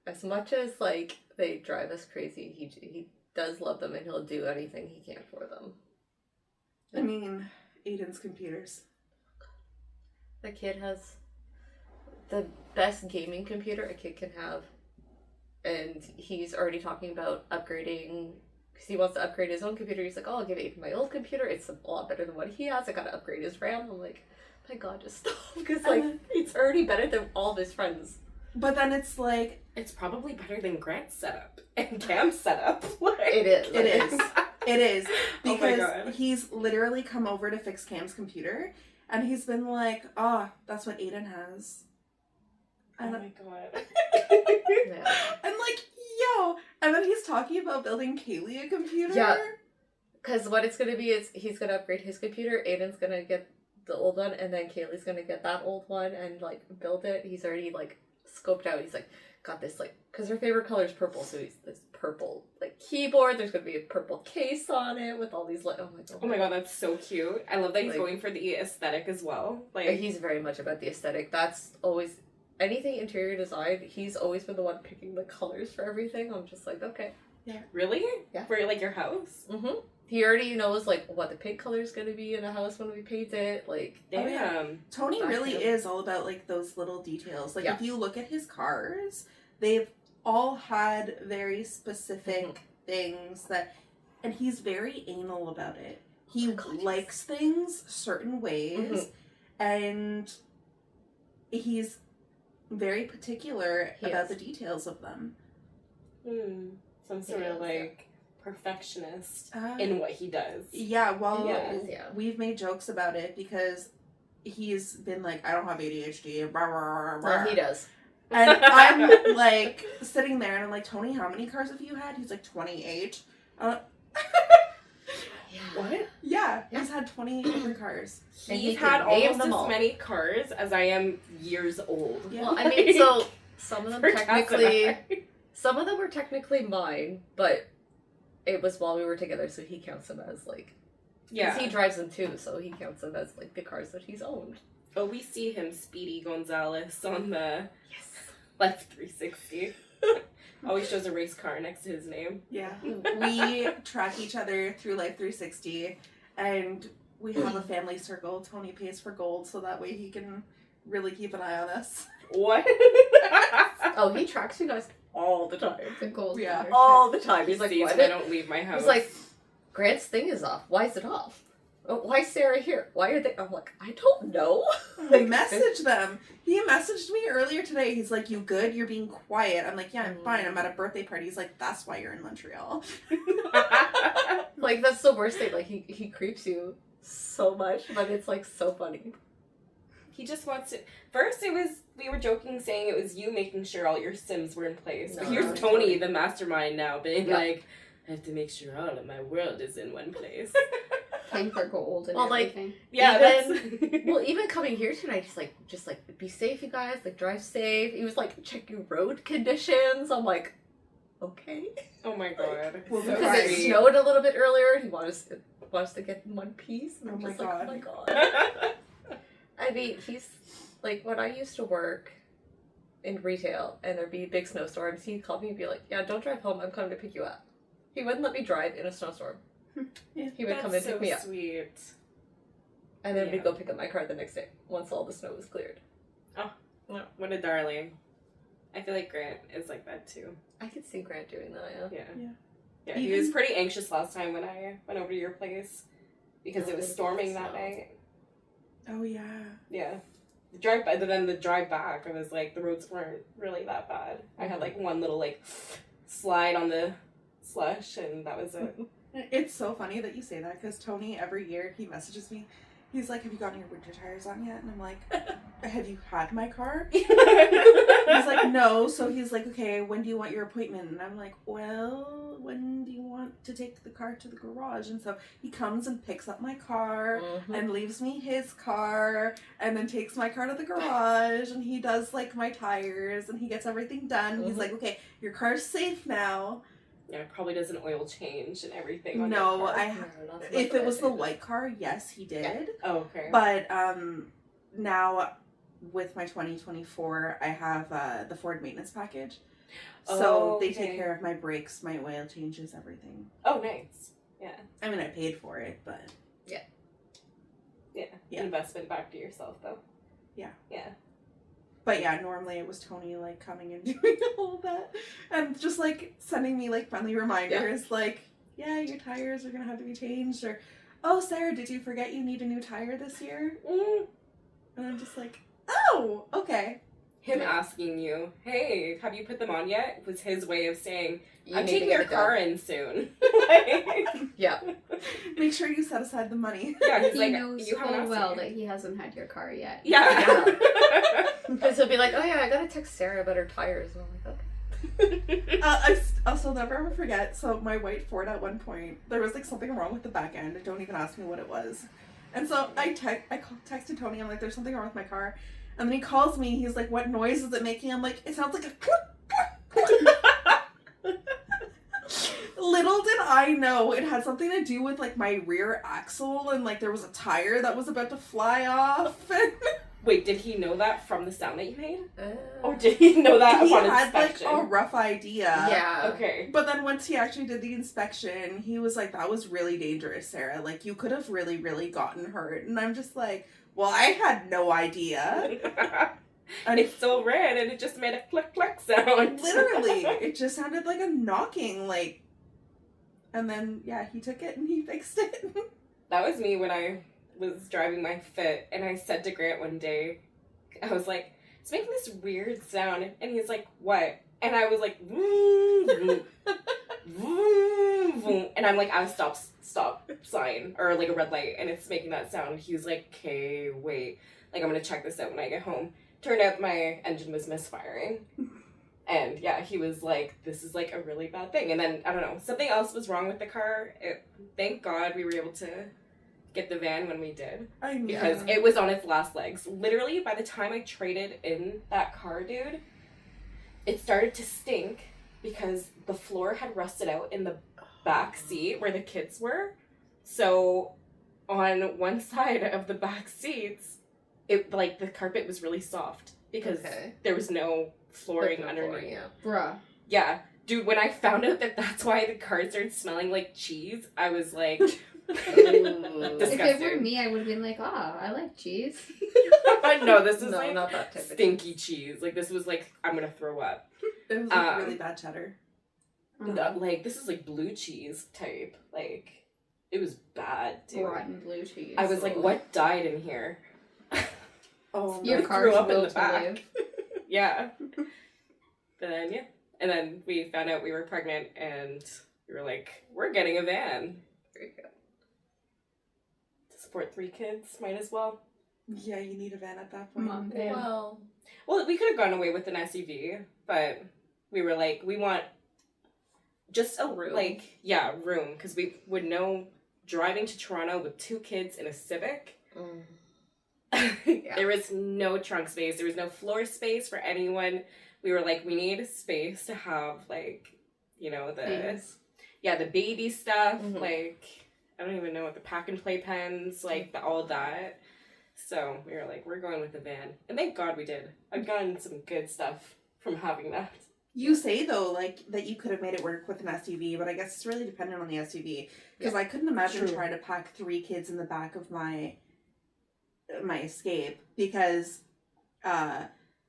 As much as, like, they drive us crazy, he does love them and he'll do anything he can for them. I mean, Aiden's computers. The kid has the best gaming computer a kid can have. And he's already talking about upgrading, because he wants to upgrade his own computer. He's like, oh, I'll give Aiden my old computer. It's a lot better than what he has. I gotta upgrade his RAM. I'm like, my god, just stop. Because, like, it's already better than all of his friends. But then it's like... It's probably better than Grant's setup and Cam's setup. Like, It is. It is. It is. Oh my Because God. he's literally come over to fix Cam's computer, and he's been like, that's what Aiden has. Oh And, my god. Yeah. I'm like, yo! And then he's talking about building Kaylee a computer. Yeah. Because what it's going to be is he's going to upgrade his computer, Aiden's going to get the old one, and then Kaylee's going to get that old one and, like, build it. He's already, like, scoped out. He's like, got this, like, because her favorite color is purple, so he's this purple, like, keyboard. There's going to be a purple case on it with all these, like, Oh my god, that's so cute. I love that he's Like- going for the aesthetic as well. Like, He's very much about the aesthetic. That's always, anything interior design, he's always been the one picking the colors for everything. I'm just like, okay. really? Yeah. For, like, your house? Mm-hmm. He already knows, like, what the paint color is going to be in a house when we paint it. Like, Oh, Damn. yeah. Tony That's really him. is all about, like, those little details. Like, Yeah. if you look at his cars, they've all had very specific things that... And he's very anal about it. He Oh my God, yes. likes things certain ways, and he's very particular He about is. the details of them. Some sort He of, is, like, perfectionist Uh, in what he does. Yeah, well, Yeah. we've made jokes about it because he's been like, I don't have ADHD. Rah, rah, rah, rah. well, he does. And I'm like sitting there and I'm like, Tony, how many cars have you had? He's like, 28. What? Yeah, he's had 28 different cars. And he He's can had name almost them as all. many cars as I am years old. Yeah. Well, I mean, so some of them For Cass and technically, I. some of them were technically mine, but it was while we were together, so he counts them as, like, Yeah. because he drives them too, so he counts them as, like, the cars that he's owned. Oh, we see him, Speedy Gonzalez, on the Yes. Life 360. Always shows a race car next to his name. Yeah. We track each other through Life 360 and we have a family circle. Tony pays for gold so that way he can really keep an eye on us. What? Oh, he tracks you guys all the time. The gold Yeah. membership. All the time. He's like, Sees why when I did... don't leave my house. He's like, Grant's thing is off. Why is it off? Why Sarah here? Why are they? I'm like, I don't know. Message them. He messaged me earlier today. He's like, you good? You're being quiet. I'm like, yeah, I'm fine. I'm at a birthday party. He's like, that's why you're in Montreal. Like, that's the worst thing. Like, he creeps you so much, but it's, like, so funny. He just wants to... First, we were joking saying it was you making sure all your Sims were in place. But here's Tony, the mastermind now, being like, I have to make sure all of my world is in one place. Paying for gold and everything. Like, yeah, even coming here tonight, just like, be safe, you guys. Like, drive safe. He was, like, checking road conditions. I'm like, okay. Oh my god. Well, because it snowed a little bit earlier. He wants us to get in one piece. And Oh I'm my just god. like, oh my god. I mean, he's like, when I used to work in retail and there'd be big snowstorms, he'd call me and be like, yeah, don't drive home. I'm coming to pick you up. He wouldn't let me drive in a snowstorm. Yeah, he would come and pick me up. Sweet. And then we'd go pick up my car the next day once all the snow was cleared. Oh, what a darling. I feel like Grant is like that too. I could see Grant doing that, Yeah, he was pretty anxious last time when I went over to your place because it was storming that night. Oh, yeah. Yeah. The drive back, I was like, the roads weren't really that bad. I had like one little like slide on the slush and that was it. It's so funny that you say that because Tony, every year, he messages me. He's like, have you gotten your winter tires on yet? And I'm like, have you had my car? He's like, no. So he's like, okay, when do you want your appointment? And I'm like, well, when do you want to take the car to the garage? And so he comes and picks up my car and leaves me his car and then takes my car to the garage and he does like my tires and he gets everything done. He's like, okay, your car's safe now. Yeah, probably does an oil change and everything on No, your car. if it was the white car, yes, he did. Yeah. Oh, okay. But now with my 2024, I have the Ford maintenance package. So they take care of my brakes, my oil changes, everything. Oh, nice. Yeah. I mean, I paid for it, but... Yeah. Investment back to yourself, though. Yeah. Yeah. But yeah, normally it was Tony, like, coming and doing all of that. And just, like, sending me, like, friendly reminders, like, yeah, your tires are gonna have to be changed, or, oh, Sarah, did you forget you need a new tire this year? And I'm just like, oh, okay. Him asking you, hey, have you put them on yet? Was his way of saying, I'm taking your car in soon. Yeah. Make sure you set aside the money. Yeah, he's he like, knows you haven't full asked well me. that he hasn't had your car yet. Yeah. Because he'll be like, oh yeah, I gotta text Sarah about her tires. And I'm like, okay. I'll still never ever forget. So my white Ford at one point, there was like something wrong with the back end. Don't even ask me what it was. And so I texted Tony. I'm like, there's something wrong with my car. And then he calls me. He's like, what noise is it making? I'm like, it sounds like a... Little did I know it had something to do with like my rear axle and like there was a tire that was about to fly off. Wait, did he know that from the sound that you made? Or did he know that He upon had inspection? like a rough idea. Yeah. Okay. But then once he actually did the inspection, he was like, that was really dangerous, Sarah. Like, you could have really, really gotten hurt. And I'm just like, well, I had no idea. And it still ran and it just made a click click sound. Literally. It just sounded like a knocking, like. And then, yeah, he took it and he fixed it. That was me when I was driving my Fit, and I said to Grant one day, I was like, it's making this weird sound. And he's like, what? And I was like, vroom, vroom, vroom, vroom. And I'm like, at a stop sign, or like a red light, and it's making that sound. He was like, okay, wait. Like, I'm going to check this out when I get home. Turned out my engine was misfiring. And yeah, he was like, this is like a really bad thing. And then, I don't know, something else was wrong with the car. Thank God we were able to get the van when we did. I know. Because it was on its last legs. Literally, by the time I traded in that car, dude, it started to stink because the floor had rusted out in the back seat where the kids were. So on one side of the back seats, it like the carpet was really soft because there was no flooring underneath. Bruh. Yeah. Dude, when I found out that that's why the car started smelling like cheese, I was like, If disgusting. it were me, I would have been like, oh, I like cheese. No, this is No, like not that type of stinky cheese. Like, this was like, I'm gonna throw up. It was like really bad cheddar. Like, this is like blue cheese type. Like, It was bad, dude. Rotten blue cheese. I was like, what died in here? Oh, Your I car threw up in will the to back. live. Yeah. But then, yeah. And then we found out we were pregnant, and we were like, we're getting a van. There you go. To support 3 kids, might as well. Yeah, you need a van at that point. Mom van. Well, we could have gone away with an SUV, but we were like, we want just a Room. room, because we would know driving to Toronto with 2 kids in a Civic. Yeah. There was no trunk space. There was no floor space for anyone. We were like, we need space to have, like, you know, Things. the baby stuff. Mhm. Like, I don't even know what the pack and play pens, like, all that. So we were like, we're going with the van. And thank God we did. I've gotten some good stuff from having that. You say, though, like, that you could have made it work with an SUV, but I guess it's really dependent on the SUV. Because I couldn't imagine True. trying to pack 3 kids in the back of my Escape. Because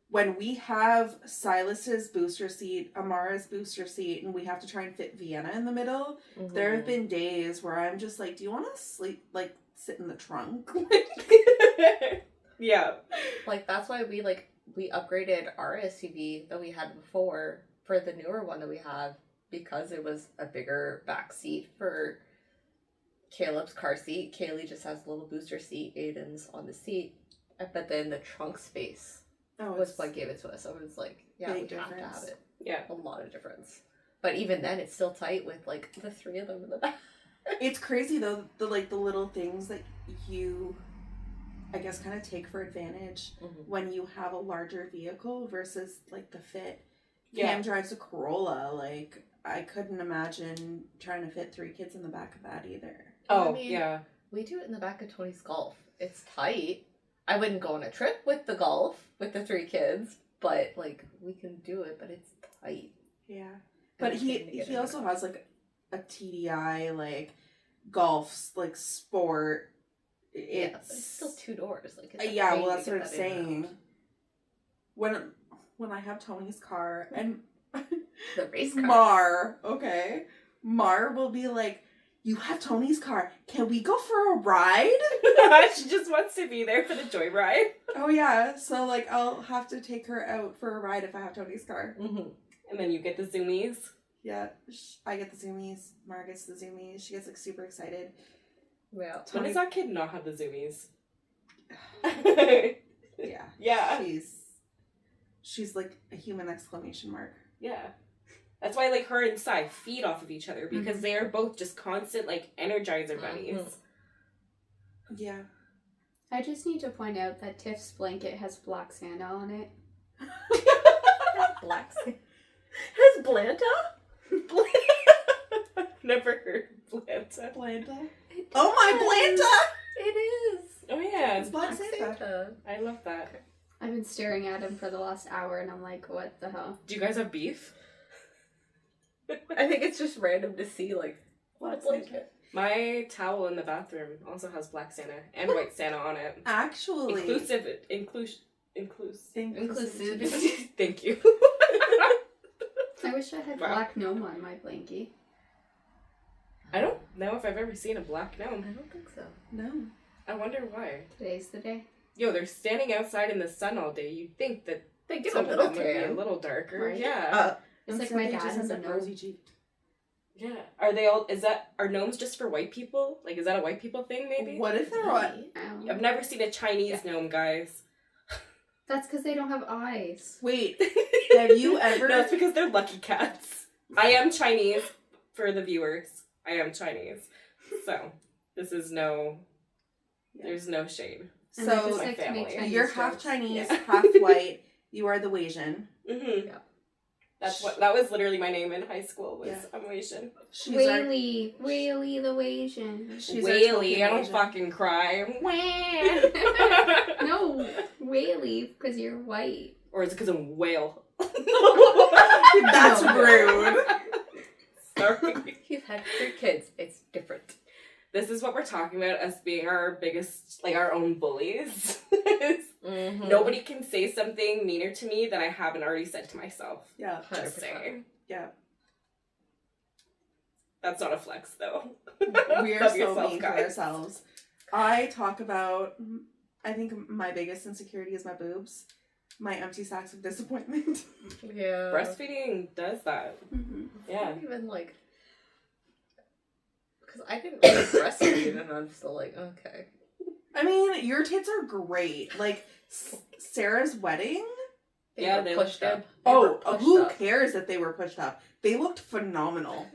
when we have Silas's booster seat, Amara's booster seat, and we have to try and fit Vienna in the middle, there have been days where I'm just like, do you want to sleep, like, sit in the trunk? Yeah. Like, that's why we upgraded our SUV that we had before for the newer one that we have, because it was a bigger back seat for Caleb's car seat. Kaylee just has a little booster seat. Aiden's on the seat. But then the trunk space was what gave it to us. So it was like, yeah, we big have to difference. have it. Yeah. A lot of difference. But even then, it's still tight with, like, the 3 of them in the back. It's crazy, though, the little things that you, I guess, kind of take for advantage when you have a larger vehicle versus, like, the fit. Yeah. Cam drives a Corolla. Like, I couldn't imagine trying to fit 3 kids in the back of that either. Oh, I mean, yeah. We do it in the back of Tony's Golf. It's tight. I wouldn't go on a trip with the Golf with the 3 kids, but, like, we can do it, but it's tight. Yeah. But he also has, like, a TDI, like, golf, like, sport. Yeah, but it's still 2 doors. Like, it's Yeah, okay well, to that's get what I'm that in and saying. out. When I have Tony's car and The race car. Mar will be like, you have Tony's car. Can we go for a ride? She just wants to be there for the joyride. Oh, yeah. So, like, I'll have to take her out for a ride if I have Tony's car. Mm-hmm. And then you get the zoomies. Yeah. I get the zoomies. Mar gets the zoomies. She gets, like, super excited. Yeah. When does that kid not have the zoomies? Yeah. Yeah. She's like a human exclamation mark. Yeah. That's why, like, her and Sai feed off of each other, because they are both just constant, like, Energizer bunnies. Yeah. I just need to point out that Tiff's blanket has Black Santa on it. Black Santa. Has Blanta? Never heard Blanta. Blanta. Oh, my Blanta! It is. Oh, yeah. It's Black Santa. I love that. I've been staring at him for the last hour and I'm like, what the hell? Do you guys have beef? I think it's just random to see, like, Black a blanket. Santa. My towel in the bathroom also has Black Santa and White Santa on it. Actually. Inclusivity. Thank you. I wish I had Wow. Black Gnome on my blankie. I don't know if I've ever seen a black I gnome. don't think so. No. I wonder why. Today's the day. Yo, they're standing outside in the sun all day. You'd think that They get some a of little them would be a tan. little darker. Right. Yeah. It's like Instead my they dad just has end a up gnome. rosy-cheeked. Yeah. Are gnomes just for white people? Like, is that a white people thing, maybe? What if they're on? I've never seen a Chinese gnome, guys. That's because they don't have eyes. Wait, have you ever? No, it's because they're lucky cats. I am Chinese, for the viewers. I am Chinese. So, this is there's no shade. And they So just like to make family. Chinese you're half jokes. Chinese, Yeah. half white. You are the Asian. Mm-hmm. Yeah. That was literally my name in high school, was Yeah. Asian. She's Whaley the Asian. She's our Whaley, token I don't Asian. fucking cry. No, Whaley, because you're white. Or is it because I'm whale? That's No. rude. Sorry. You've had 3 kids. It's different. This is what we're talking about, us being our biggest, like, our own bullies. Mm-hmm. Nobody can say something meaner to me that I haven't already said to myself. Yeah. Just 100%. saying. Yeah. That's not a flex, though. We are Love so yourself, mean to guys. ourselves. I talk about, I think my biggest insecurity is my boobs. My empty sacks of disappointment. Yeah. Breastfeeding does that. Mm-hmm. Yeah. Not even like, because I didn't really breastfeed, and I'm still like, okay. I mean, your tits are great. Like, Sarah's wedding? They were pushed look up. good. They were Oh, pushed who up. cares that they were pushed up? They looked phenomenal.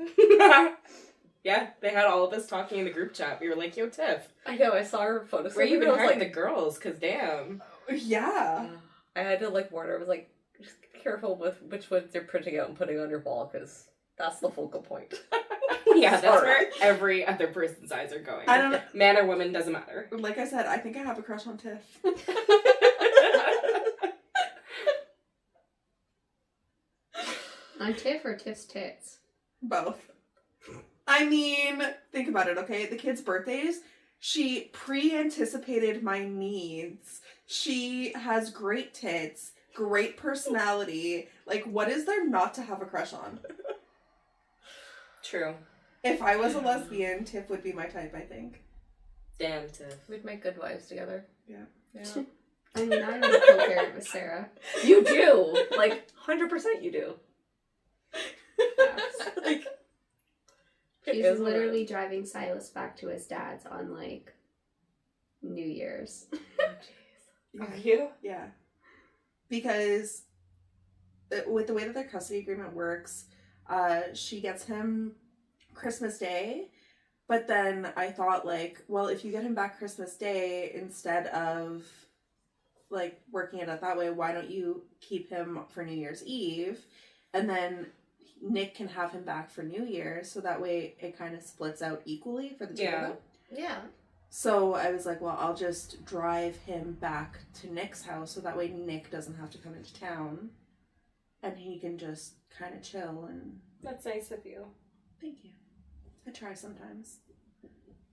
Yeah, they had all of us talking in the group chat. We were like, yo, Tiff, I know, I saw her photos. where you and been I was hiding like, the girls? Because damn. Yeah. I had to like warn her. I was like, just be careful with which ones you're printing out and putting on your ball, because that's the focal point. Yeah, that's Sorry. where every other person's eyes are going. I don't know. Man or woman, doesn't matter. Like I said, I think I have a crush on Tiff. On Tiff or Tiff's tits? Both. I mean, think about it, okay? The kids' birthdays, she pre-anticipated my needs. She has great tits, great personality. Like, what is there not to have a crush on? True. If I was a lesbian, Tiff would be my type, I think. Damn, Tiff. We'd make good wives together. Yeah. Yeah. I mean, I would co-parent with Sarah. You do. Like, 100% you do. Like, It She's is what it literally is. driving Silas back to his dad's on, like, New Year's. Are you? yeah. Because with the way that their custody agreement works, she gets him Christmas Day, but then I thought, like, well, if you get him back Christmas Day instead of, like, working it out that way, why don't you keep him for New Year's Eve, and then Nick can have him back for New Year's, so that way it kind of splits out equally for the two of Yeah. them. Yeah. So I was like, well, I'll just drive him back to Nick's house, so that way Nick doesn't have to come into town, and he can just kind of chill. And That's nice of you. thank you. I try sometimes.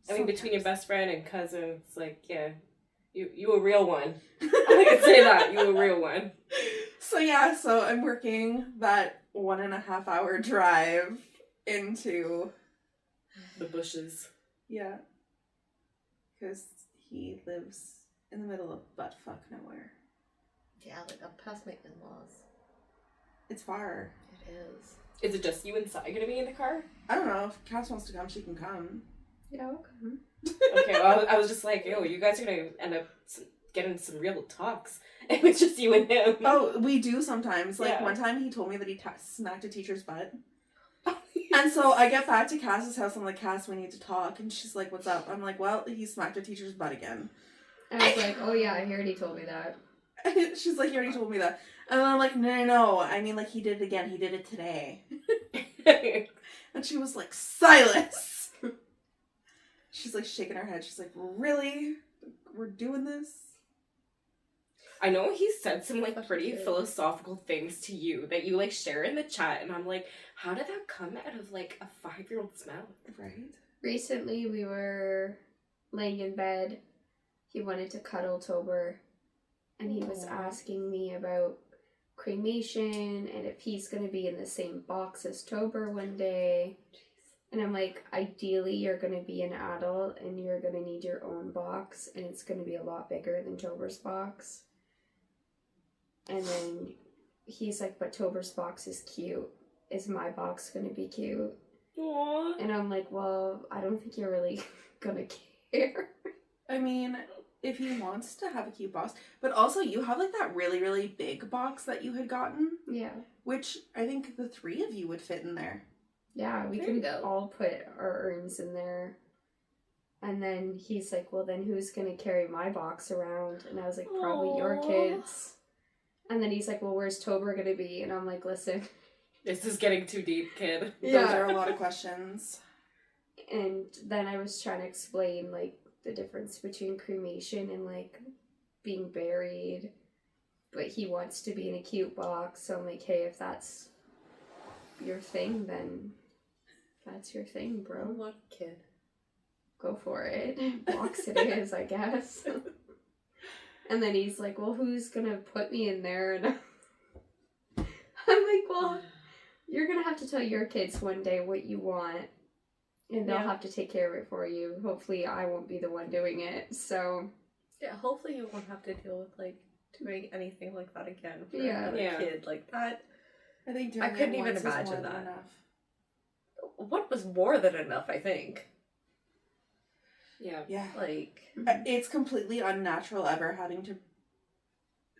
I mean, between your Sometimes. best friend and cousin, it's like, yeah, you a real one. I can say that. You a real one. So yeah, so I'm working that 1.5 hour drive into, The bushes. yeah, because he lives in the middle of buttfuck nowhere. Yeah, like up past my in-laws. It's far. It is. Is it just you and Sai gonna be in the car? I don't know, if Cass wants to come, she can come. Yeah, okay. Okay, well, I was just like, yo, you guys are gonna end up getting some real talks. It was just you and him. Oh, we do sometimes. Like, Yeah. one time he told me that he smacked a teacher's butt. And so I get back to Cass's house, I'm like, Cass, we need to talk. And she's like, what's up? I'm like, well, he smacked a teacher's butt again. I was like, oh yeah, he already told me that. She's like, you already told me that. And I'm like, no. I mean, like, he did it again. He did it today. And she was like, Silas! She's like shaking her head. She's like, really? We're doing this? I know he said some like That's pretty cute. philosophical things to you that you like share in the chat, and I'm like, how did that come out of like a 5-year-old's mouth? Right? Recently, we were laying in bed. He wanted to cuddle Tober, and he was Aw. asking me about cremation and if he's going to be in the same box as Tober one day. And I'm like, ideally, you're going to be an adult and you're going to need your own box, and it's going to be a lot bigger than Tober's box. And then he's like, but Tober's box is cute. Is my box going to be cute? Aww. And I'm like, well, I don't think you're really gonna care. I mean, if he wants to have a cute box. But also, you have, like, that really, really big box that you had gotten, Yeah. which I think the three of you would fit in there. Yeah, we There can you go. all put our urns in there. And then he's like, well, then who's gonna carry my box around? And I was like, probably your Aw. kids. And then he's like, well, where's Tober gonna be? And I'm like, listen. This is getting too deep, kid. Those are a lot of questions. And then I was trying to explain, like, the difference between cremation and, like, being buried. But he wants to be in a cute box. So I'm like, hey, if that's your thing, then that's your thing, bro. What kid? Go for it. Box it is, I guess. And then he's like, well, who's gonna put me in there? And I'm like, well, you're gonna have to tell your kids one day what you want. And they'll have to take care of it for you. Hopefully I won't be the one doing it. So Yeah, hopefully you won't have to deal with, like, doing anything like that again for Yeah. another kid. Like, that... I think doing I couldn't it even once is imagine more than that. enough. What was more than enough, I think. Yeah. Yeah. Like... It's completely unnatural ever having to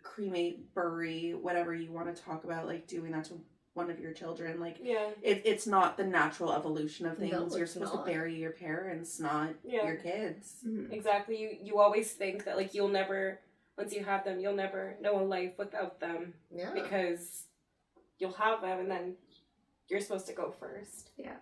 cremate, bury, whatever you want to talk about, like doing that to one of your children. Like, Yeah. it's not the natural evolution of things. No, You're it's supposed not. to bury your parents, not your kids. Mhm. Exactly. You always think that, like, you'll never, once you have them, you'll never know a life without them. Yeah. Because you'll have them and then you're supposed to go first. Yeah.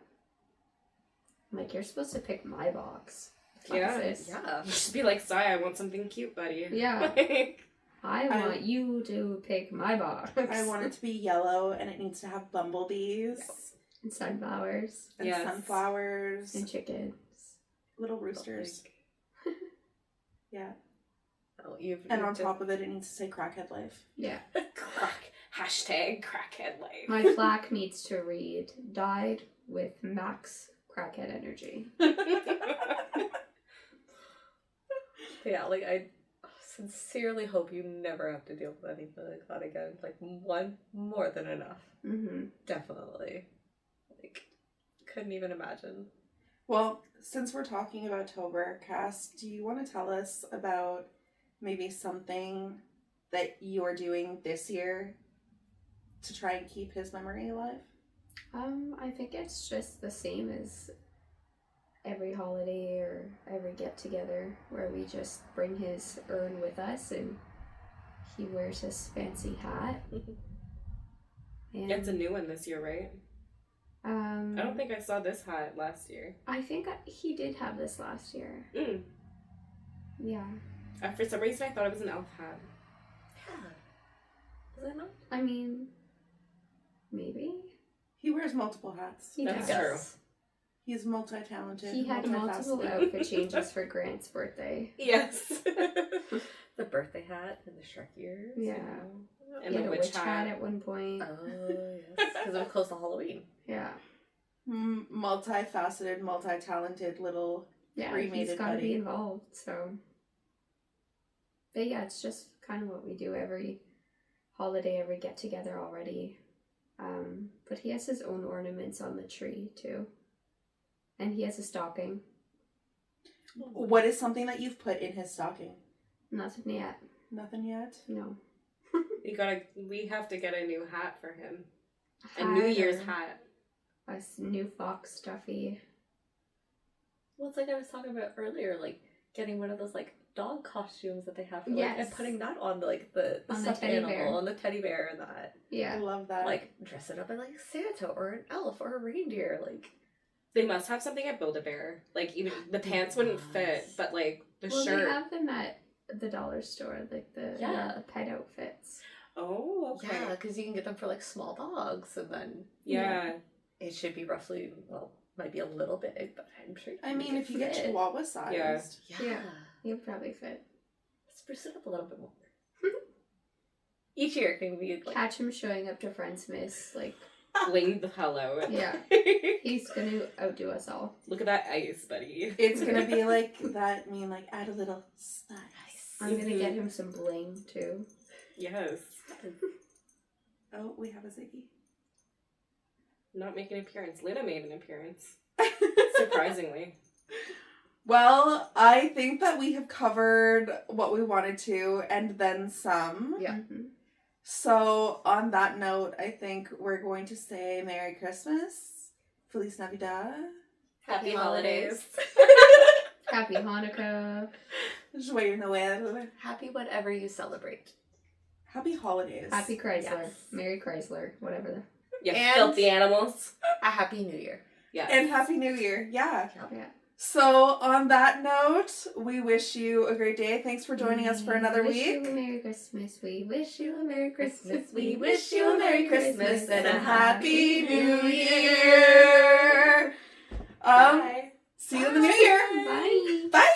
Like, you're supposed to pick my box. Yeah. This. Yeah. Just be like, Sai, I want something cute, buddy. Yeah. Like, I want you to pick my box. I want it to be yellow and it needs to have bumblebees And sunflowers. and Yes. sunflowers, And chickens. little roosters. Yeah. Oh, And on top of it, it needs to say crackhead life. Yeah. hashtag crackhead life. My plaque needs to read, died with max crackhead energy. Yeah, like, I sincerely hope you never have to deal with anything like that again. Like, one more than enough. Mm-hmm. Definitely. Like, couldn't even imagine. Well, since we're talking about Tober, Cass, do you want to tell us about maybe something that you're doing this year to try and keep his memory alive? I think it's just the same as every holiday or every get-together where we just bring his urn with us and he wears his fancy hat. And, It's a new one this year, right? I don't think I saw this hat last year. I think he did have this last year. Mm. Yeah. For some reason, I thought it was an elf hat. Yeah. Is it not? I mean, maybe. He wears multiple hats. He That's does. true. He's multi-talented. He had multiple multifaceted. outfit changes for Grant's birthday. Yes. The birthday hat and the Shrek ears. Yeah. And He the had a witch hat hat. at one point. Oh, yes. Because it was close to Halloween. Yeah. Multifaceted, multi-talented little... Yeah, Cremated he's got to buddy. be involved, so. But yeah, it's just kind of what we do every holiday, every get-together already. But he has his own ornaments on the tree, too. And he has a stocking. What is something that you've put in his stocking? Nothing yet. Nothing yet? No. We have to get a new hat for him. A New Year's hat. A new fox stuffy. Well, it's like I was talking about earlier, like, getting one of those, like, dog costumes that they have, for, like, Yes. and putting that on, like, the On the stuffed teddy animal, bear. on the teddy bear and that. I Yeah. love that. Like, dress it up in, like, Santa or an elf or a reindeer, like... They must have something at Build-A-Bear. Like, even the pants wouldn't fit, but, like, the Well, shirt. they have them at the dollar store, like the Yeah. pet outfits. Oh, okay. Yeah, because you can get them for, like, small dogs, and then Yeah. it should be roughly, well, might be a little big, but I'm sure you I can mean, make if it you get fit. Chihuahua sized. Yeah. You'll probably fit. Spruce it up a little bit more. Each year can be, like... Catch him showing up to Friendsmas, like, Bling the hell out. Yeah. he's gonna outdo us all. Look at that ice, buddy. It's gonna be like that, like, add a little spice. I'm gonna get him some bling, too. Yes. Oh, we have a Ziggy. Not making an appearance. Luna made an appearance. Surprisingly. Well, I think that we have covered what we wanted to, and then some. Yeah. Mm-hmm. So, on that note, I think we're going to say Merry Christmas, Feliz Navidad, Happy holidays. Happy Hanukkah. Joyeux Noël, Happy whatever you celebrate. Happy Holidays. Happy Chrysler. Yes. Merry Chrysler. Whatever. Yeah, And- filthy animals. A happy new year. Yeah. And Happy New Year, yeah. Yeah. So, on that note, we wish you a great day. Thanks for joining us for another wish you week. a Merry Christmas. We wish you a Merry Christmas. We wish you a Merry Christmas And a Happy New Year. Bye. See you in the new year. Bye. Bye.